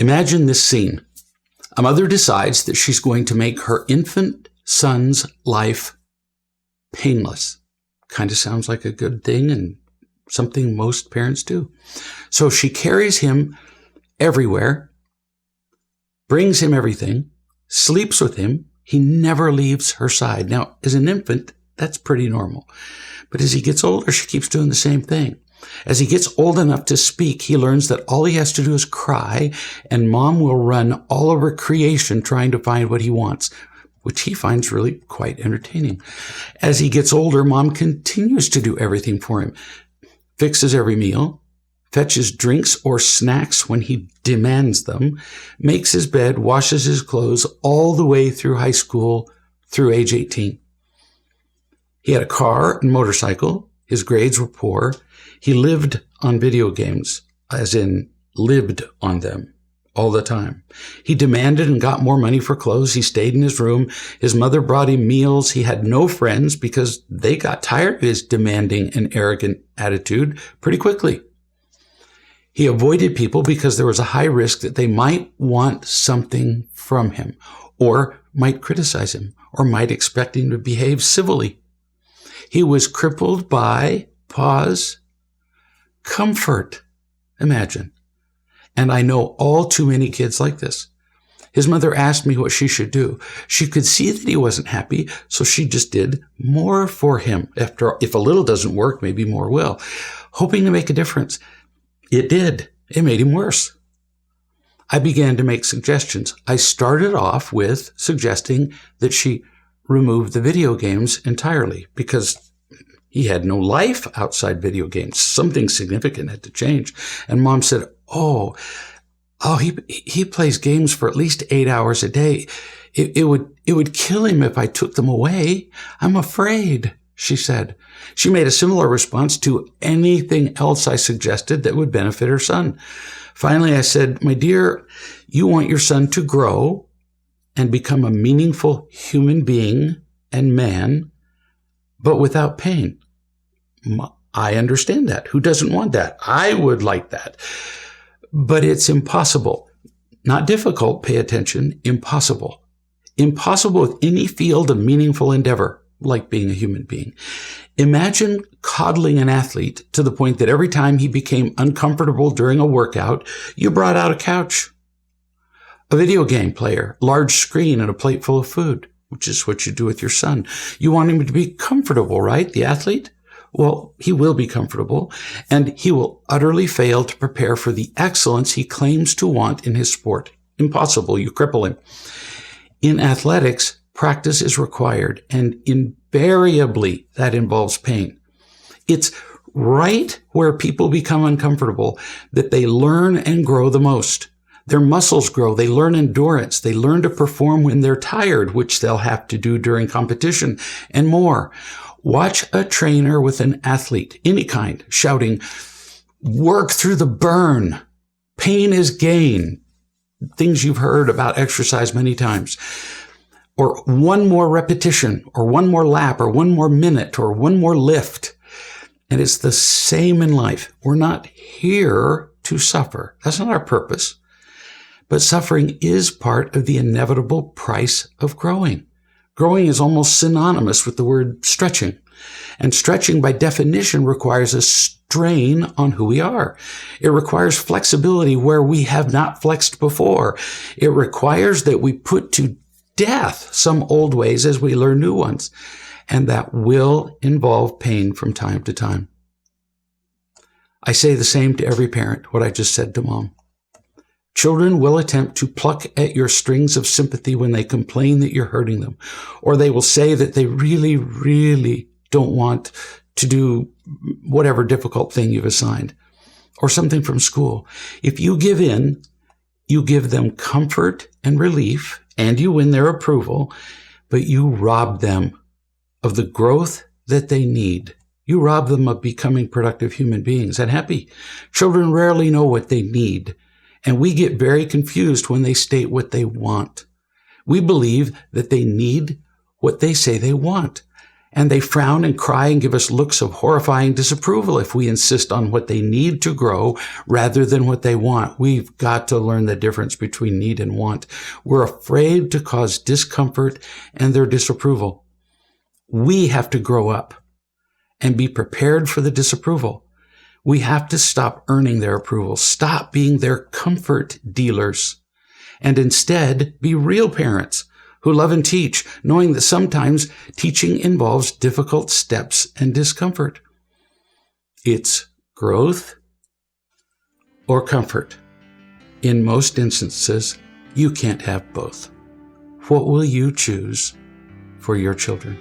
Imagine this scene. A mother decides that she's going to make her infant son's life painless. Kind of sounds like a good thing and something most parents do. So she carries him everywhere, brings him everything, sleeps with him. He never leaves her side. Now, as an infant, that's pretty normal. But as he gets older, she keeps doing the same thing. As he gets old enough to speak, he learns that all he has to do is cry, and mom will run all over creation trying to find what he wants, which he finds really quite entertaining. As he gets older, mom continues to do everything for him, fixes every meal, fetches drinks or snacks when he demands them, makes his bed, washes his clothes, all the way through high school, through age 18. He had a car and motorcycle. His grades were poor. He lived on video games, as in lived on them all the time. He demanded and got more money for clothes. He stayed in his room. His mother brought him meals. He had no friends because they got tired of his demanding and arrogant attitude pretty quickly. He avoided people because there was a high risk that they might want something from him, or might criticize him, or might expect him to behave civilly. He was crippled by, comfort. Imagine. And I know all too many kids like this. His mother asked me what she should do. She could see that he wasn't happy, so she just did more for him. If a little doesn't work, maybe more will. Hoping to make a difference. It did. It made him worse. I began to make suggestions. I started off with suggesting that she remove the video games entirely because he had no life outside video games. Something significant had to change. And mom said, he plays games for at least 8 hours a day. It would kill him if I took them away. I'm afraid, she said. She made a similar response to anything else I suggested that would benefit her son. Finally, I said, my dear, you want your son to grow and become a meaningful human being and man, but without pain. I understand that. Who doesn't want that? I would like that. But it's impossible. Not difficult, pay attention, impossible. Impossible with any field of meaningful endeavor, like being a human being. Imagine coddling an athlete to the point that every time he became uncomfortable during a workout, you brought out a couch, a video game player, large screen, and a plate full of food, which is what you do with your son. You want him to be comfortable, right? The athlete? Well, he will be comfortable, and he will utterly fail to prepare for the excellence he claims to want in his sport. Impossible. You cripple him. In athletics, practice is required, and invariably that involves pain. It's right where people become uncomfortable that they learn and grow the most. Their muscles grow. They learn endurance. They learn to perform when they're tired, which they'll have to do during competition, and more. Watch a trainer with an athlete, any kind, shouting, work through the burn. Pain is gain. Things you've heard about exercise many times. Or one more repetition, or one more lap, or one more minute, or one more lift. And it's the same in life. We're not here to suffer. That's not our purpose. But suffering is part of the inevitable price of growing. Growing is almost synonymous with the word stretching. And stretching by definition requires a strain on who we are. It requires flexibility where we have not flexed before. It requires that we put to death some old ways as we learn new ones. And that will involve pain from time to time. I say the same to every parent, what I just said to mom. Children will attempt to pluck at your strings of sympathy when they complain that you're hurting them, or they will say that they really, really don't want to do whatever difficult thing you've assigned, or something from school. If you give in, you give them comfort and relief, and you win their approval, but you rob them of the growth that they need. You rob them of becoming productive human beings and happy. Children rarely know what they need. And we get very confused when they state what they want. We believe that they need what they say they want. And they frown and cry and give us looks of horrifying disapproval if we insist on what they need to grow rather than what they want. We've got to learn the difference between need and want. We're afraid to cause discomfort and their disapproval. We have to grow up and be prepared for the disapproval. We have to stop earning their approval, stop being their comfort dealers, and instead be real parents who love and teach, knowing that sometimes teaching involves difficult steps and discomfort. It's growth or comfort. In most instances, you can't have both. What will you choose for your children?